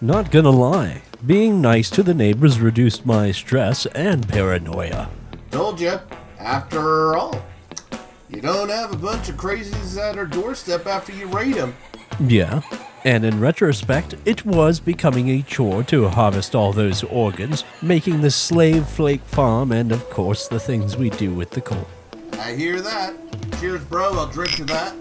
Not gonna lie, being nice to the neighbors reduced my stress and paranoia. Told you. After all, you don't have a bunch of crazies at our doorstep after you raid them. Yeah, and in retrospect, it was becoming a chore to harvest all those organs, making the slave flake farm, and of course the things we do with the coal. I hear that. Cheers, bro. I'll drink to that.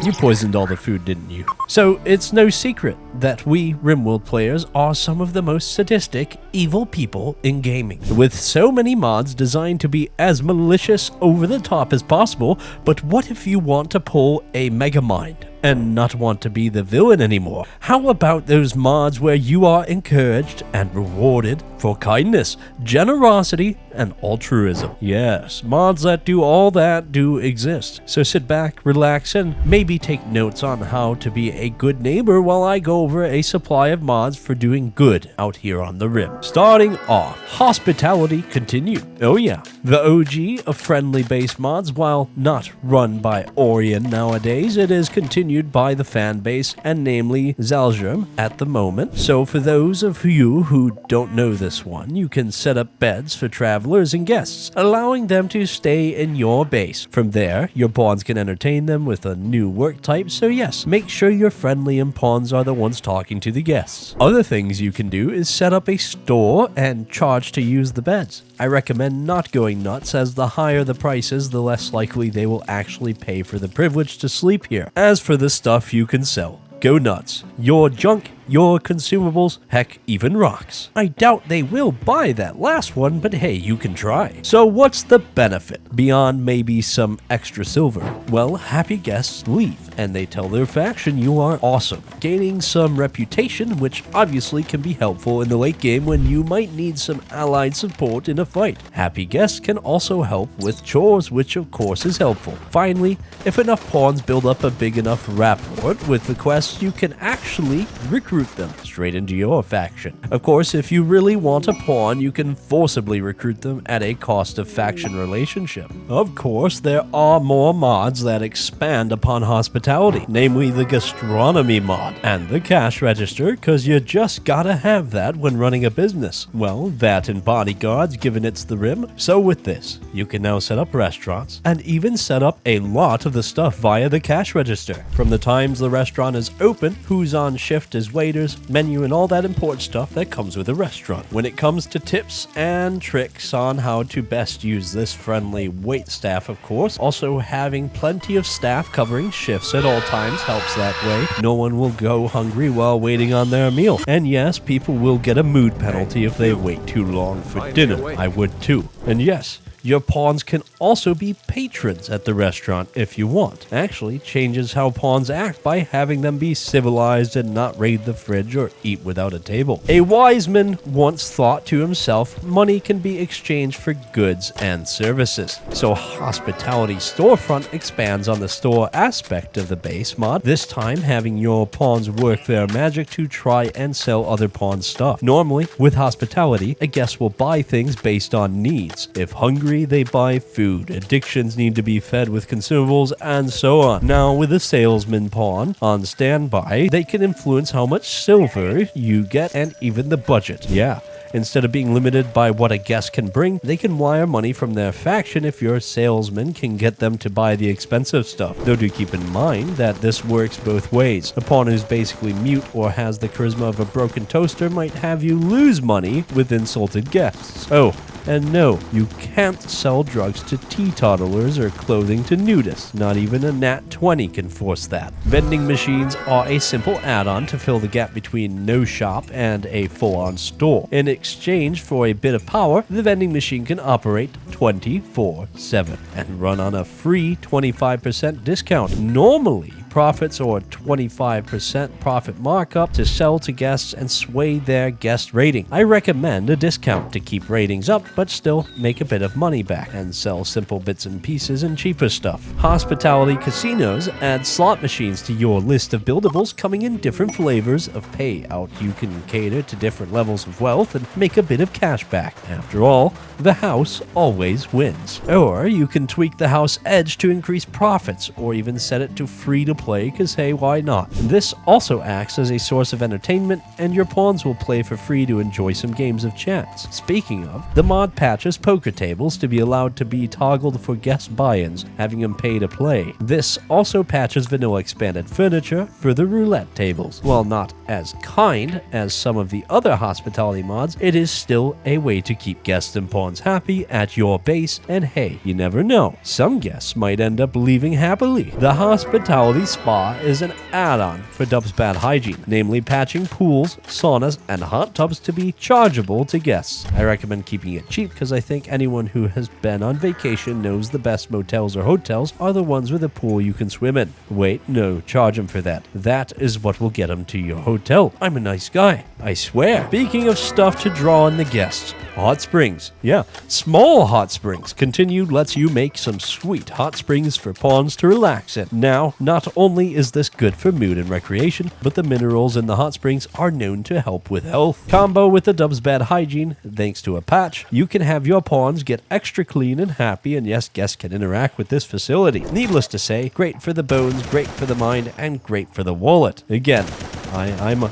You poisoned all the food, didn't you? So it's no secret that we Rimworld players are some of the most sadistic, evil people in gaming. With so many mods designed to be as malicious over the top as possible, but what if you want to pull a Megamind and not want to be the villain anymore? How about those mods where you are encouraged and rewarded for kindness, generosity, and altruism? Yes, mods that do all that do exist. So sit back, relax, and maybe take notes on how to be a good neighbor while I go over a supply of mods for doing good out here on the Rim. Starting off, hospitality continued. Oh yeah, the OG of friendly base mods, while not run by Orion nowadays, it is continued by the fan base, and namely Zalgerm at the moment. So for those of you who don't know this one, you can set up beds for travelers and guests, allowing them to stay in your base. From there, your pawns can entertain them with a new work type, so yes, make sure your friendly and pawns are the ones talking to the guests. Other things you can do is set up a store and charge to use the beds. I recommend not going nuts, as the higher the prices, the less likely they will actually pay for the privilege to sleep here. As for the stuff you can sell, go nuts. Your junk, your consumables, heck, even rocks. I doubt they will buy that last one, but hey, you can try. So what's the benefit, beyond maybe some extra silver? Well, happy guests leave, and they tell their faction you are awesome, gaining some reputation, which obviously can be helpful in the late game when you might need some allied support in a fight. Happy guests can also help with chores, which of course is helpful. Finally, if enough pawns build up a big enough rapport with the quests, you can actually recruit them straight into your faction. Of course, if you really want a pawn, you can forcibly recruit them at a cost of faction relationship. Of course, there are more mods that expand upon hospitality, namely the gastronomy mod and the cash register, cause you just gotta have that when running a business. Well, that and bodyguards, given it's the Rim. So with this, you can now set up restaurants and even set up a lot of the stuff via the cash register. From the times the restaurant is open, who's on shift as waiters, menu, and all that important stuff that comes with a restaurant. When it comes to tips and tricks on how to best use this friendly wait staff, of course, also having plenty of staff covering shifts at all times helps that way. No one will go hungry while waiting on their meal. And yes, people will get a mood penalty if they wait too long for dinner. I would too. And yes, your pawns can also be patrons at the restaurant if you want. Actually, changes how pawns act by having them be civilized and not raid the fridge or eat without a table. A wise man once thought to himself, money can be exchanged for goods and services. So Hospitality Storefront expands on the store aspect of the base mod, this time having your pawns work their magic to try and sell other pawns' stuff. Normally, with Hospitality, a guest will buy things based on needs. If hungry, they buy food, addictions need to be fed with consumables, and so on. Now, with a salesman pawn on standby, they can influence how much silver you get and even the budget. Yeah. Instead of being limited by what a guest can bring, they can wire money from their faction if your salesman can get them to buy the expensive stuff. Though do keep in mind that this works both ways. A pawn who's basically mute or has the charisma of a broken toaster might have you lose money with insulted guests. Oh, and no, you can't sell drugs to teetotalers or clothing to nudists. Not even a Nat 20 can force that. Vending machines are a simple add-on to fill the gap between no shop and a full-on store. In exchange for a bit of power, the vending machine can operate 24/7 and run on a free 25% discount. Normally, profits or 25% profit markup to sell to guests and sway their guest rating. I recommend a discount to keep ratings up, but still make a bit of money back and sell simple bits and pieces and cheaper stuff. Hospitality Casinos add slot machines to your list of buildables, coming in different flavors of payout. You can cater to different levels of wealth and make a bit of cash back. After all, the house always wins. Or you can tweak the house edge to increase profits, or even set it to free to play, cause hey, why not? This also acts as a source of entertainment, and your pawns will play for free to enjoy some games of chance. Speaking of, the mod patches poker tables to be allowed to be toggled for guest buy-ins, having them pay to play. This also patches vanilla expanded furniture for the roulette tables. While not as kind as some of the other hospitality mods, it is still a way to keep guests and pawns happy at your base, and hey, you never know, some guests might end up leaving happily. The hospitality spa is an add-on for Dub's Bad Hygiene, namely patching pools, saunas, and hot tubs to be chargeable to guests. I recommend keeping it cheap because I think anyone who has been on vacation knows the best motels or hotels are the ones with a pool you can swim in. Wait, no, charge them for that. That is what will get them to your hotel. I'm a nice guy, I swear. Speaking of stuff to draw in the guests, hot springs. Yeah, small hot springs. Continued lets you make some sweet hot springs for pawns to relax in. Now, not only is this good for mood and recreation, but the minerals in the hot springs are known to help with health. Combo with the Dub's Bad Hygiene, thanks to a patch, you can have your pawns get extra clean and happy, and yes, guests can interact with this facility. Needless to say, great for the bones, great for the mind, and great for the wallet. Again, I'm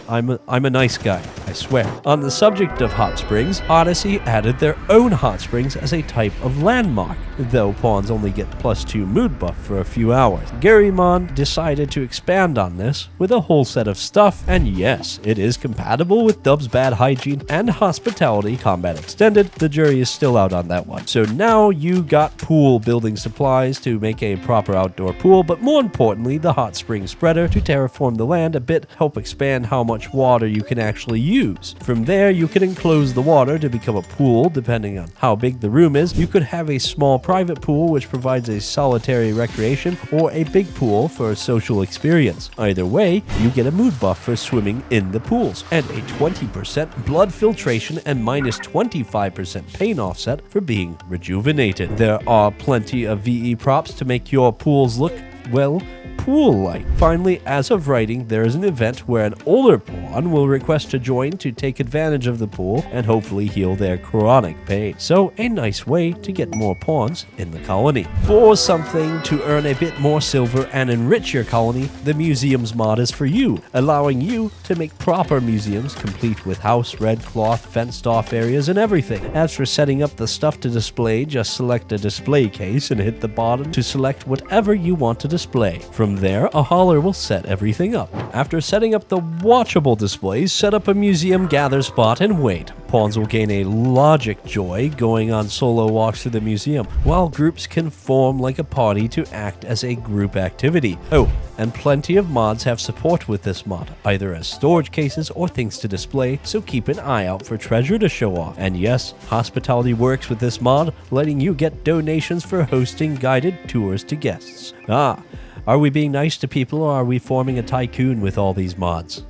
a nice guy, I swear. On the subject of hot springs, Odyssey added their own hot springs as a type of landmark, though pawns only get +2 mood buff for a few hours. Garymon decided to expand on this with a whole set of stuff, and yes, it is compatible with Dub's Bad Hygiene and Hospitality Combat Extended. The jury is still out on that one. So now you got pool building supplies to make a proper outdoor pool, but more importantly, the hot spring spreader to terraform the land a bit, help expand how much water you can actually use. From there, you can enclose the water to become a pool, depending on how big the room is. You could have a small private pool, which provides a solitary recreation, or a big pool for a social experience. Either way, you get a mood buff for swimming in the pools, and a 20% blood filtration and -25% pain offset for being rejuvenated. There are plenty of VE props to make your pools look, well, pool-like. Finally, as of writing, there is an event where an older pawn will request to join to take advantage of the pool and hopefully heal their chronic pain. So, a nice way to get more pawns in the colony. For something to earn a bit more silver and enrich your colony, the Museums mod is for you, allowing you to make proper museums complete with house, red cloth, fenced-off areas, and everything. As for setting up the stuff to display, just select a display case and hit the bottom to select whatever you want to display. From there, a hauler will set everything up. After setting up the watchable displays, set up a museum gather spot and wait. Pawns will gain a logic joy going on solo walks through the museum, while groups can form like a party to act as a group activity. Oh, and plenty of mods have support with this mod, either as storage cases or things to display, so keep an eye out for treasure to show off. And yes, Hospitality works with this mod, letting you get donations for hosting guided tours to guests. Are we being nice to people, or are we forming a tycoon with all these mods?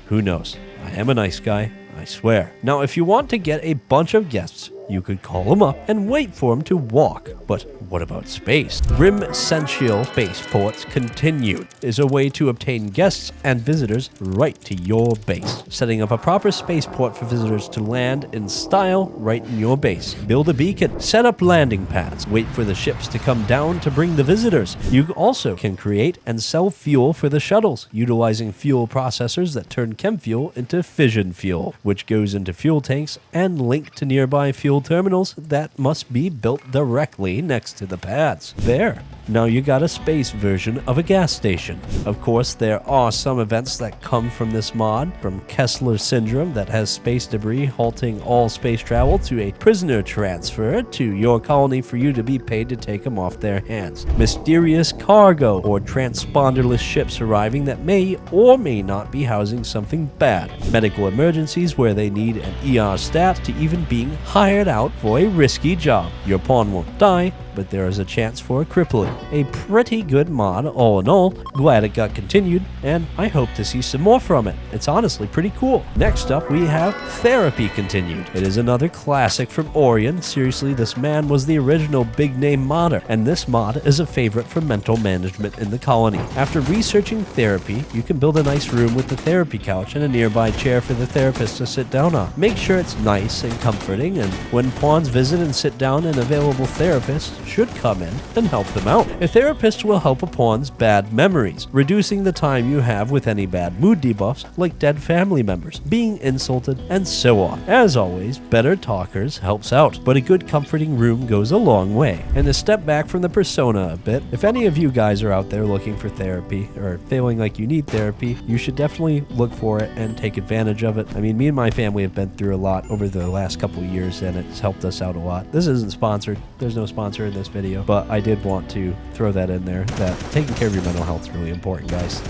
Who knows? I am a nice guy, I swear. Now, if you want to get a bunch of guests, you could call them up and wait for them to walk. But what about space? Rimworlds Spaceports Continued is a way to obtain guests and visitors right to your base. Setting up a proper spaceport for visitors to land in style right in your base. Build a beacon, set up landing pads, wait for the ships to come down to bring the visitors. You also can create and sell fuel for the shuttles, utilizing fuel processors that turn chem fuel into fission fuel, which goes into fuel tanks and link to nearby fuel terminals that must be built directly next to the pads. There. Now you got a space version of a gas station. Of course, there are some events that come from this mod, from Kessler Syndrome that has space debris halting all space travel to a prisoner transfer to your colony for you to be paid to take them off their hands. Mysterious cargo or transponderless ships arriving that may or may not be housing something bad. Medical emergencies where they need an ER stat to even being hired out for a risky job. Your pawn won't die, but there is a chance for a crippling. A pretty good mod all in all. Glad it got continued, and I hope to see some more from it. It's honestly pretty cool. Next up, we have Therapy Continued. It is another classic from Orion. Seriously, this man was the original big name modder, and this mod is a favorite for mental management in the colony. After researching therapy, you can build a nice room with a therapy couch and a nearby chair for the therapist to sit down on. Make sure it's nice and comforting, and when pawns visit and sit down, an available therapist should come in and help them out. help. A therapist will help a pawn's bad memories, reducing the time you have with any bad mood debuffs like dead family members, being insulted, and so on. As always, better talkers helps out, but a good comforting room goes a long way. And to step back from the persona a bit, if any of you guys are out there looking for therapy or feeling like you need therapy, you should definitely look for it and take advantage of it. I mean, me and my family have been through a lot over the last couple of years, and it's helped us out a lot. This isn't sponsored. There's no sponsor in this video, but I did want to throw that in there, that taking care of your mental health is really important, guys.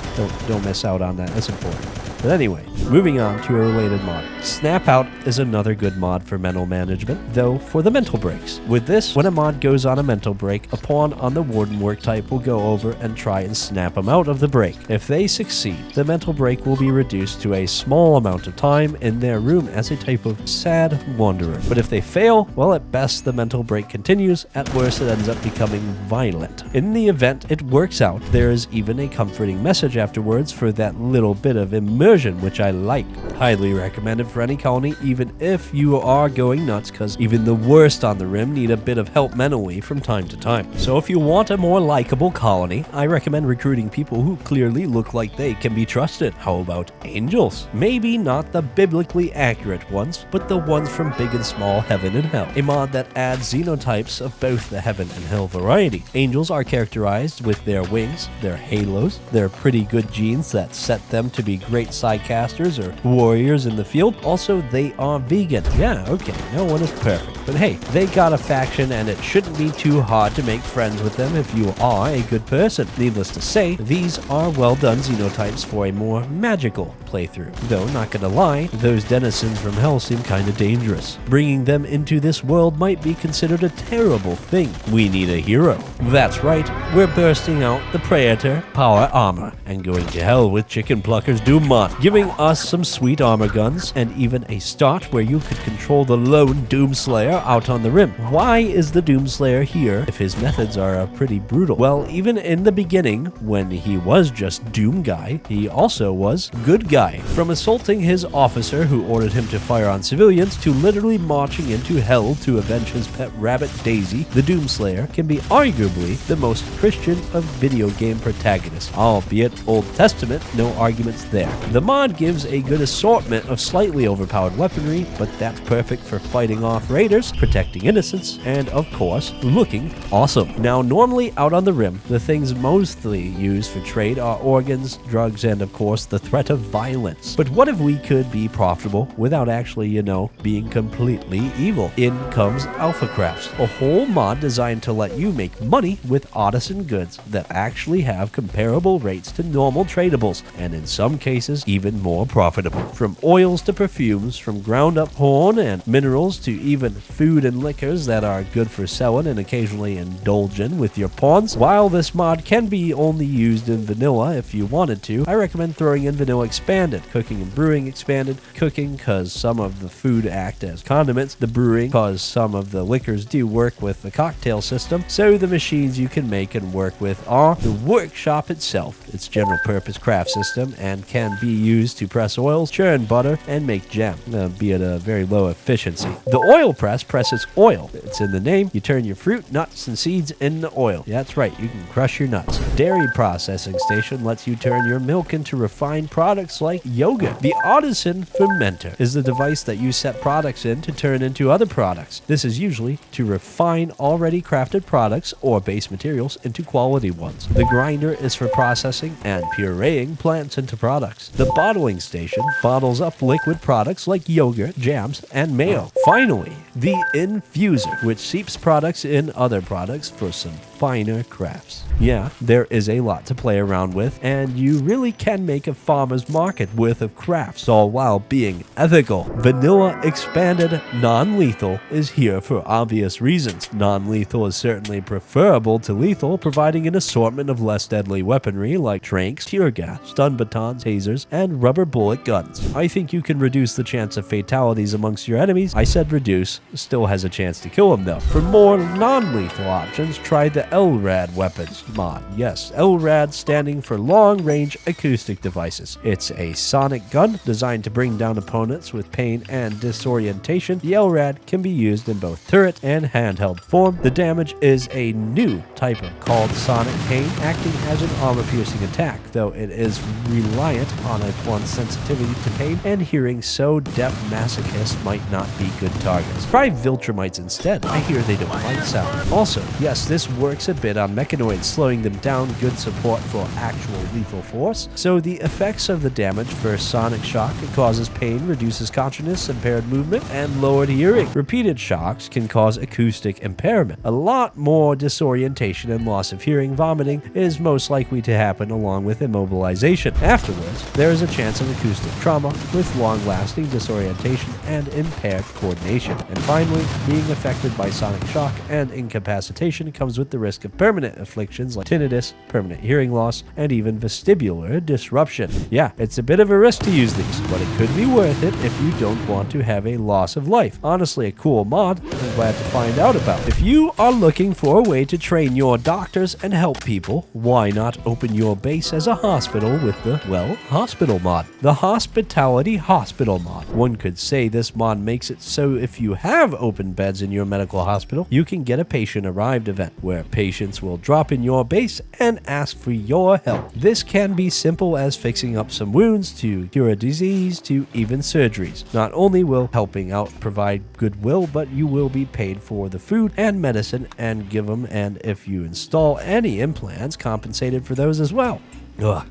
Don't miss out on that. That's important. But anyway, moving on to a related mod. Snap Out is another good mod for mental management, though for the mental breaks. With this, when a mod goes on a mental break, a pawn on the Warden work type will go over and try and snap them out of the break. If they succeed, the mental break will be reduced to a small amount of time in their room as a type of sad wanderer. But if they fail, well, at best the mental break continues, at worst it ends up becoming violent. In the event it works out, there is even a comforting message afterwards for that little bit of immersion, which I like. Highly recommended for any colony, even if you are going nuts, because even the worst on the Rim need a bit of help mentally from time to time. So if you want a more likable colony, I recommend recruiting people who clearly look like they can be trusted. How about angels? Maybe not the biblically accurate ones, but the ones from big and small heaven and hell. A mod that adds xenotypes of both the heaven and hell variety. Angels are characterized with their wings, their halos, their pretty good genes that set them to be great sidecasters or warriors in the field. Also, they are vegan. Yeah, okay, no one is perfect. But hey, they got a faction and it shouldn't be too hard to make friends with them if you are a good person. Needless to say, these are well done xenotypes for a more magical playthrough. Though, not gonna lie, those denizens from hell seem kinda dangerous. Bringing them into this world might be considered a terrible thing. We need a hero. That's right, we're bursting out the Praetor Power Armor and going to hell with Chicken Plucker's Doom Mod, giving us some sweet armor guns and even a start where you could control the lone Doomslayer out on the Rim. Why is the Doomslayer here if his methods are pretty brutal? Well, even in the beginning, when he was just Doom Guy, he also was Good Guy. From assaulting his officer who ordered him to fire on civilians to literally marching into hell to avenge his pet rabbit Daisy, the Doomslayer can be arguably the most Christian of video game protagonists, albeit Old Testament, no arguments there. The mod gives a good assortment of slightly overpowered weaponry, but that's perfect for fighting off raiders, protecting innocents, and of course, looking awesome. Now, normally out on the Rim, the things mostly used for trade are organs, drugs, and of course, the threat of violence. But what if we could be profitable without actually, being completely evil? In comes Alpha Crafts, a whole mod designed to let you make money with artisan goods that actually have comparable rates to normal tradables, and in some cases, even more profitable. From oils to perfumes, from ground up horn and minerals to even food and liquors that are good for selling and occasionally indulging with your pawns. While this mod can be only used in vanilla if you wanted to, I recommend throwing in vanilla expanded, cooking and brewing expanded, cooking cause some of the food act as condiments, the brewing cause some of the liquors do work with the cocktail system, so the machines you can make and work with are the workshop itself, its general purpose craft system, and can be used to press oils, churn butter, and make jam, be at a very low efficiency. The oil press presses oil. It's in the name. You turn your fruit, nuts, and seeds into oil. Yeah, that's right, you can crush your nuts. Dairy processing station lets you turn your milk into refined products like yogurt. The Artisan fermenter is the device that you set products in to turn into other products. This is usually to refine already crafted products or base materials into quality ones. The grinder is for processing and pureeing plants into products. The bottling station bottles up liquid products like yogurt, jams, and mayo. Finally, the infuser, which seeps products in other products for some finer crafts. Yeah, there is a lot to play around with, and you really can make a farmer's market worth of crafts, all while being ethical. Vanilla Expanded Non-Lethal is here for obvious reasons. Non-lethal is certainly preferable to lethal, providing an assortment of less deadly weaponry like tranks, tear gas, stun batons, tasers, and rubber bullet guns. I think you can reduce the chance of fatalities amongst your enemies. I said reduce, still has a chance to kill them though. For more non-lethal options, try the LRAD weapons mod. Yes, LRAD standing for Long Range Acoustic Devices. It's a sonic gun designed to bring down opponents with pain and disorientation. The LRAD can be used in both turret and handheld form. The damage is a new type of called sonic pain, acting as an armor-piercing attack, though it is reliant on a pawn's sensitivity to pain and hearing, so deaf masochists might not be good targets. Try Viltrumites instead. I hear they don't like sound. Also, yes, this works a bit on mechanoids, slowing them down, good support for actual lethal force. So the effects of the damage for sonic shock, it causes pain, reduces consciousness, impaired movement, and lowered hearing. Repeated shocks can cause acoustic impairment. A lot more disorientation and loss of hearing. Vomiting is most likely to happen along with immobilization. Afterwards, there is a chance of acoustic trauma with long-lasting disorientation and impaired coordination. And finally, being affected by sonic shock and incapacitation comes with the risk of permanent afflictions like tinnitus, permanent hearing loss, and even vestibular disruption. Yeah, it's a bit of a risk to use these, but it could be worth it if you don't want to have a loss of life. Honestly, a cool mod I'm glad to find out about. If you are looking for a way to train your doctors and help people, why not open your base as a hospital with the, well, hospital mod. The Hospitality Hospital mod. One could say this mod makes it so if you have open beds in your medical hospital, you can get a patient arrived event where patients will drop in your base and ask for your help. This can be simple as fixing up some wounds to cure a disease to even surgeries. Not only will helping out provide goodwill, but you will be paid for the food and medicine and give them, and if you install any implants, compensated for those as well. Ugh,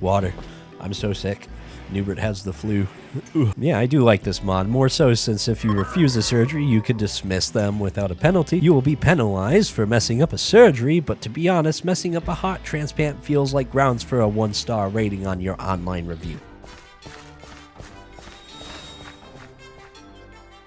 water. I'm so sick. Noobert has the flu. Yeah, I do like this mod, more so since if you refuse a surgery, you can dismiss them without a penalty. You will be penalized for messing up a surgery, but to be honest, messing up a heart transplant feels like grounds for a 1-star rating on your online review.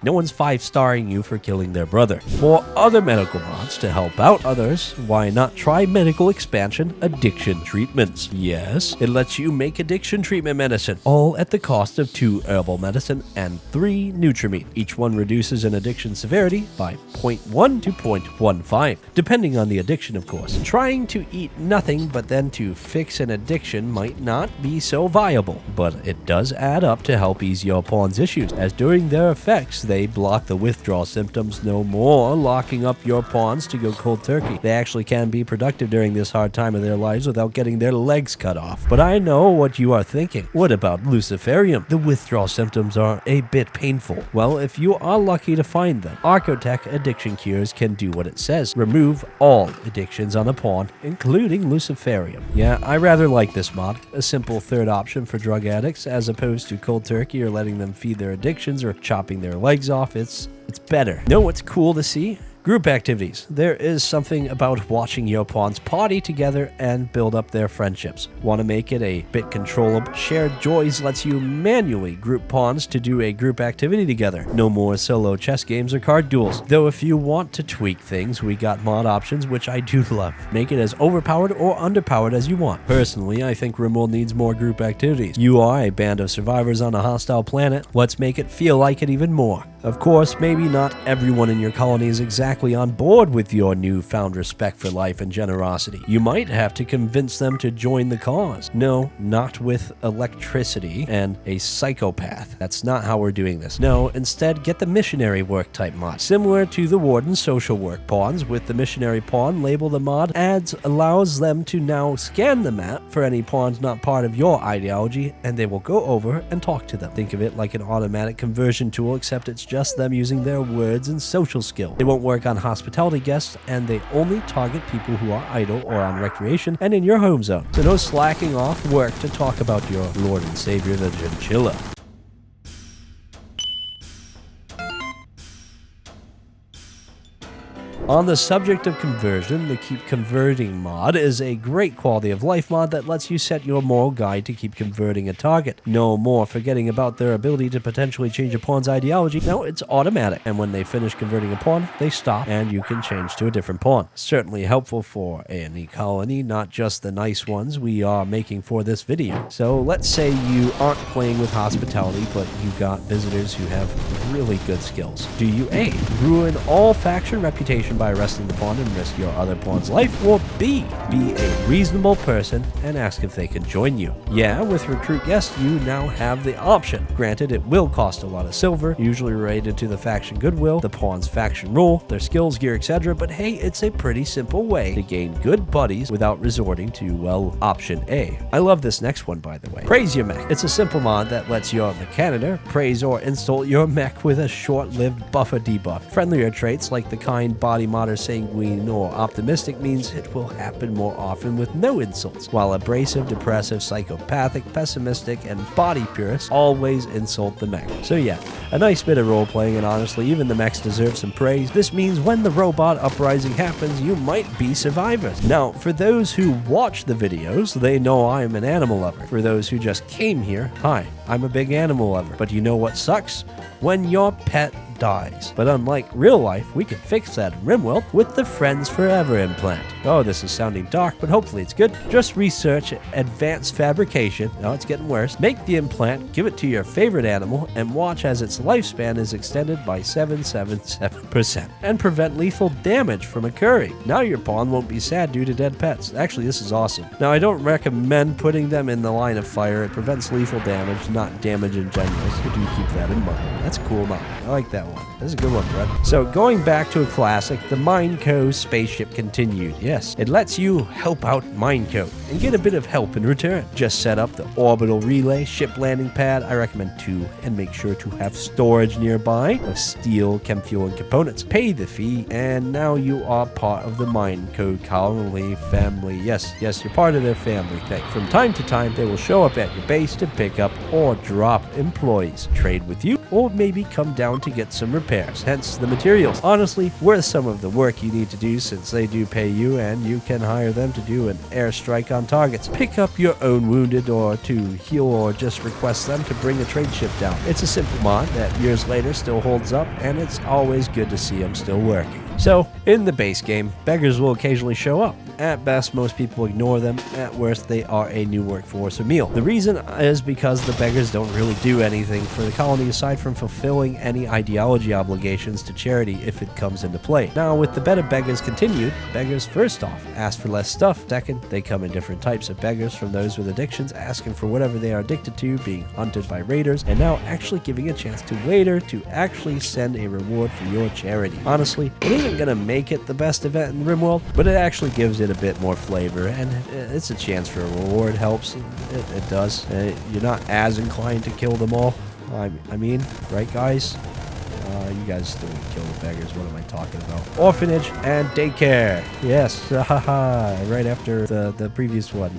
No one's 5-starring you for killing their brother. For other medical mods to help out others, why not try medical expansion addiction treatments? Yes, it lets you make addiction treatment medicine, all at the cost of 2 herbal medicine and 3 Nutrimine. Each one reduces an addiction severity by 0.1 to 0.15, depending on the addiction, of course. Trying to eat nothing but then to fix an addiction might not be so viable, but it does add up to help ease your pawn's issues, as during their effects, they block the withdrawal symptoms, no more locking up your pawns to go cold turkey. They actually can be productive during this hard time of their lives without getting their legs cut off. But I know what you are thinking. What about Luciferium? The withdrawal symptoms are a bit painful. Well, if you are lucky to find them, Archotech Addiction Cures can do what it says. Remove all addictions on a pawn, including Luciferium. Yeah, I rather like this mod. A simple third option for drug addicts, as opposed to cold turkey or letting them feed their addictions or chopping their legs off. It's better. Know what's cool to see? Group activities. There is something about watching your pawns party together and build up their friendships. Want to make it a bit controllable? Shared Joys lets you manually group pawns to do a group activity together. No more solo chess games or card duels. Though if you want to tweak things, we got mod options, which I do love. Make it as overpowered or underpowered as you want. Personally, I think Rimworld needs more group activities. You are a band of survivors on a hostile planet. Let's make it feel like it even more. Of course, maybe not everyone in your colony is exactly on board with your newfound respect for life and generosity. You might have to convince them to join the cause. No, not with electricity and a psychopath. That's not how we're doing this. No, instead get the missionary work type mod. Similar to the Warden social work pawns, with the missionary pawn label, the mod adds allows them to now scan the map for any pawns not part of your ideology, and they will go over and talk to them. Think of it like an automatic conversion tool, except it's just them using their words and social skill. They won't work on hospitality guests, and they only target people who are idle or on recreation and in your home zone. So no slacking off work to talk about your Lord and Savior, the Chinchilla. On the subject of conversion, the Keep Converting mod is a great quality of life mod that lets you set your moral guide to keep converting a target. No more forgetting about their ability to potentially change a pawn's ideology. Now it's automatic, and when they finish converting a pawn, they stop and you can change to a different pawn. Certainly helpful for any colony, not just the nice ones we are making for this video. So let's say you aren't playing with hospitality, but you got visitors who have really good skills. Do you A, ruin all faction reputation by arresting the pawn and risk your other pawn's life, or B, be a reasonable person and ask if they can join you. Yeah, with recruit guests, you now have the option. Granted, it will cost a lot of silver, usually related to the faction goodwill, the pawn's faction rule, their skills, gear, etc., but hey, it's a pretty simple way to gain good buddies without resorting to, well, option A. I love this next one, by the way. Praise your mech. It's a simple mod that lets your mechanitor praise or insult your mech with a short-lived buffer debuff. Friendlier traits like the kind, body modder, sanguine, or optimistic means it will happen more often with no insults, while abrasive, depressive, psychopathic, pessimistic, and body purists always insult the mech. So yeah, a nice bit of role-playing, and honestly, even the mechs deserve some praise. This means when the robot uprising happens, you might be survivors. Now, for those who watch the videos, they know I'm an animal lover. For those who just came here, hi, I'm a big animal lover. But you know what sucks? When your pet dies. But unlike real life, we can fix that in Rimworld with the Friends Forever implant. Oh, this is sounding dark, but hopefully it's good. Just research advanced fabrication. No, it's getting worse. Make the implant, give it to your favorite animal, and watch as its lifespan is extended by 777%, and prevent lethal damage from occurring. Now your pawn won't be sad due to dead pets. Actually, this is awesome. Now, I don't recommend putting them in the line of fire. It prevents lethal damage, not damage in general, so do keep that in mind. That's a cool mod. I like that one. This is a good one, Brett. So going back to a classic, the Mineco spaceship continued. Yes, it lets you help out Mineco and get a bit of help in return. Just set up the orbital relay, ship landing pad, I recommend 2, and make sure to have storage nearby of steel, chem fuel, and components. Pay the fee, and now you are part of the Mineco colony family. Yes, you're part of their family thing. From time to time, they will show up at your base to pick up or drop employees, trade with you, or maybe come down to get some repairs, hence the materials. Honestly, worth some of the work you need to do since they do pay you and you can hire them to do an airstrike on targets. Pick up your own wounded or to heal, or just request them to bring a trade ship down. It's a simple mod that years later still holds up, and it's always good to see them still working. So, in the base game, beggars will occasionally show up. At best, most people ignore them. At worst, they are a new workforce or meal. The reason is because the beggars don't really do anything for the colony aside from fulfilling any ideology obligations to charity if it comes into play. Now, with the better beggars continued, beggars first off ask for less stuff. Second, they come in different types of beggars, from those with addictions asking for whatever they are addicted to, being hunted by raiders, and now actually giving a chance to later to actually send a reward for your charity. Honestly, it isn't gonna make it the best event in Rimworld, but it actually gives it a bit more flavor, and it's a chance for a reward. Helps. It does. You're not as inclined to kill them all. I mean, right, guys? You guys still kill the beggars. What am I talking about? Orphanage and daycare. Yes. Right after the previous one.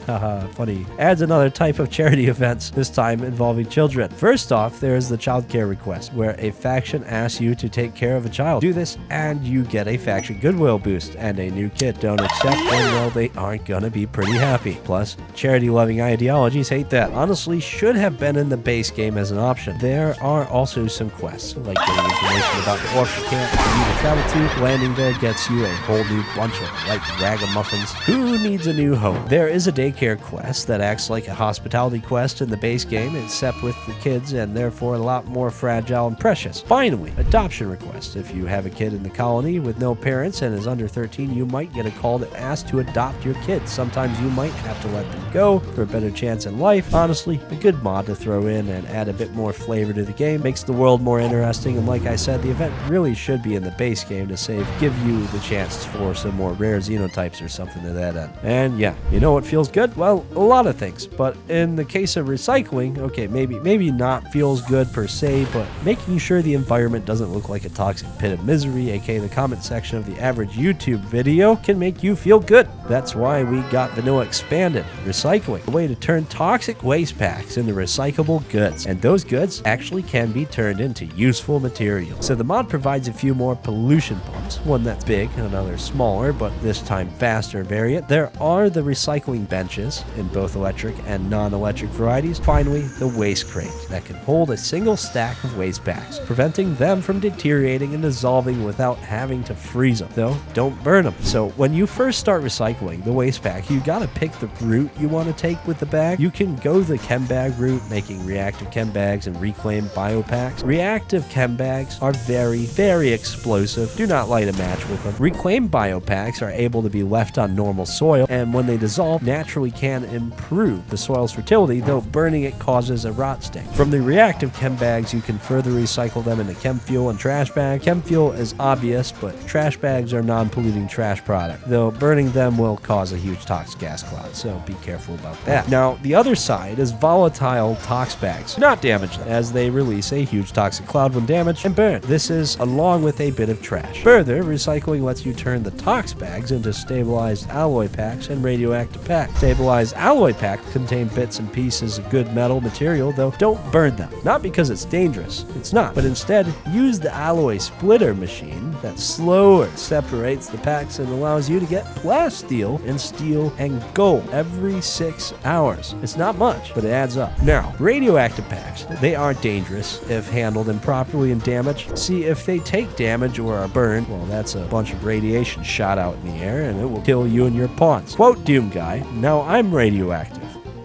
Funny. Adds another type of charity events, this time involving children. First off, there is the child care request, where a faction asks you to take care of a child. Do this, and you get a faction goodwill boost and a new kit. Don't accept, and well, they aren't gonna be pretty happy. Plus, charity-loving ideologies hate that. Honestly, should have been in the base game as an option. There are also some quests, like getting information about the orphan camp you need to travel to. Landing there gets you a whole new bunch of like ragamuffins. Who needs a new home? There is a daycare quest that acts like a hospitality quest in the base game, except with the kids, and therefore a lot more fragile and precious. Finally, adoption request. If you have a kid in the colony with no parents and is under 13, you might get a call to ask to adopt your kid. Sometimes you might have to let them go for a better chance in life. Honestly, a good mod to throw in and add a bit more flavor to the game. Makes the world more interesting, and like I said, the event really should be in the base game to give you the chance for some more rare xenotypes or something to that end. And yeah, you know what feels good? Well, a lot of things, but in the case of recycling, okay, maybe not feels good per se, but making sure the environment doesn't look like a toxic pit of misery, aka the comment section of the average YouTube video, can make you feel good. That's why we got Vanilla Expanded, recycling, a way to turn toxic waste packs into recyclable goods, and those goods actually can be turned into useful materials. So the mod provides a few more pollution pumps, one that's big, another smaller, but this time faster variant. There are the recycling benches in both electric and non-electric varieties. Finally, the waste crate that can hold a single stack of waste packs, preventing them from deteriorating and dissolving without having to freeze them. Though, don't burn them. So when you first start recycling the waste pack, you gotta pick the route you want to take with the bag. You can go the chem bag route, making reactive chem bags and reclaimed biopacks. Reactive chem bags are very, very explosive. Do not light a match with them. Reclaimed biopacks are able to be left on normal soil, and when they dissolve, naturally can improve the soil's fertility, though burning it causes a rot stain. From the reactive chem bags, you can further recycle them into chem fuel and trash bags. Chem fuel is obvious, but trash bags are non-polluting trash product, though burning them will cause a huge toxic gas cloud, so be careful about that. Now, the other side is volatile tox bags. Do not damage them, as they release a huge toxic cloud when damaged and burned. This is along with a bit of trash. Further, recycling lets you turn the tox bags into stabilized alloy packs and radioactive packs. Stabilized alloy packs contain bits and pieces of good metal material, though don't burn them. Not because it's dangerous, it's not, but instead use the alloy splitter machine that slower separates the packs and allows you to get plasteel and steel and gold every 6 hours. It's not much, but it adds up. Now, radioactive packs, they are dangerous if handled improperly and damaged. See, if they take damage or are burned, well, that's a bunch of radiation shot out in the air and it will kill you and your pawns. Quote Doom Guy, now I'm radioactive.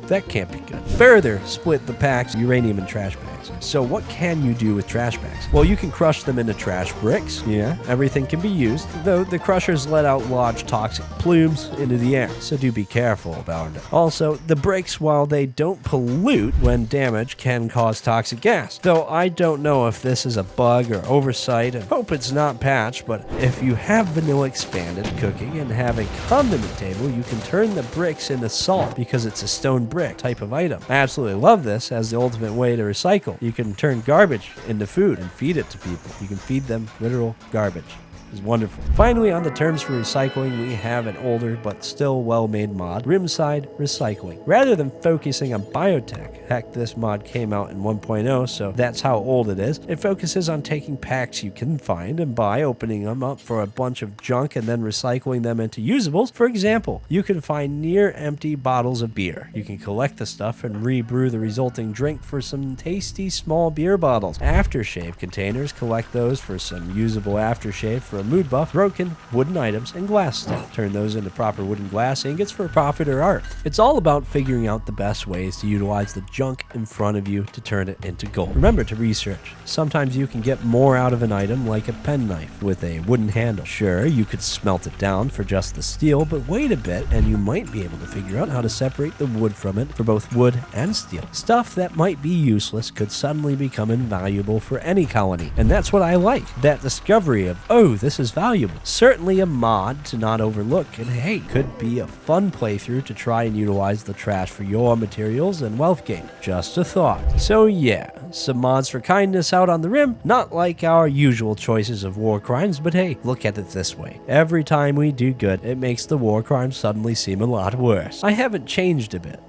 That can't be good. Further, split the packs, uranium and trash bags. So what can you do with trash bags? Well, you can crush them into trash bricks. Yeah, everything can be used, though the crushers let out large toxic plumes into the air, so do be careful about it. Also, the bricks, while they don't pollute when damaged, can cause toxic gas. Though I don't know if this is a bug or oversight, and hope it's not patched, but if you have vanilla expanded cooking and have a condiment table, you can turn the bricks into salt because it's a stone brick type of item. I absolutely love this as the ultimate way to recycle. You can turn garbage into food and feed it to people. You can feed them literal garbage. It's wonderful. Finally, on the terms for recycling, we have an older but still well-made mod, Rimside Recycling. Rather than focusing on biotech, heck, this mod came out in 1.0, so that's how old it is. It focuses on taking packs you can find and buy, opening them up for a bunch of junk, and then recycling them into usables. For example, you can find near-empty bottles of beer. You can collect the stuff and rebrew the resulting drink for some tasty small beer bottles. Aftershave containers, collect those for some usable aftershave for a mood buff. Broken wooden items and glass stuff, turn those into proper wooden glass ingots for profit or art. It's all about figuring out the best ways to utilize the junk in front of you to turn it into gold. Remember to research. Sometimes you can get more out of an item, like a penknife with a wooden handle. Sure, you could smelt it down for just the steel, but wait a bit and you might be able to figure out how to separate the wood from it for both wood and steel. Stuff that might be useless could suddenly become invaluable for any colony, and that's what I like. That discovery of, oh, this is valuable. Certainly a mod to not overlook, and hey, could be a fun playthrough to try and utilize the trash for your materials and wealth gain. Just a thought. So yeah, some mods for kindness out on the rim, not like our usual choices of war crimes, but hey, look at it this way. Every time we do good, it makes the war crimes suddenly seem a lot worse. I haven't changed a bit.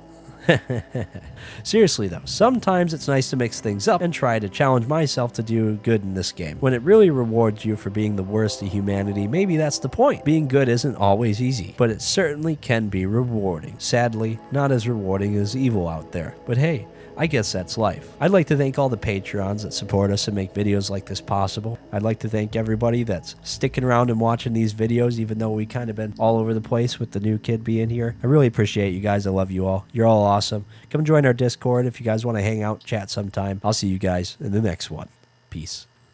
Seriously though, sometimes it's nice to mix things up and try to challenge myself to do good in this game. When it really rewards you for being the worst of humanity, maybe that's the point. Being good isn't always easy, but it certainly can be rewarding. Sadly, not as rewarding as evil out there, but hey, I guess that's life. I'd like to thank all the Patreons that support us and make videos like this possible. I'd like to thank everybody that's sticking around and watching these videos, even though we kind of been all over the place with the new kid being here. I really appreciate you guys. I love you all. You're all awesome. Come join our Discord if you guys want to hang out, chat sometime. I'll see you guys in the next one. Peace.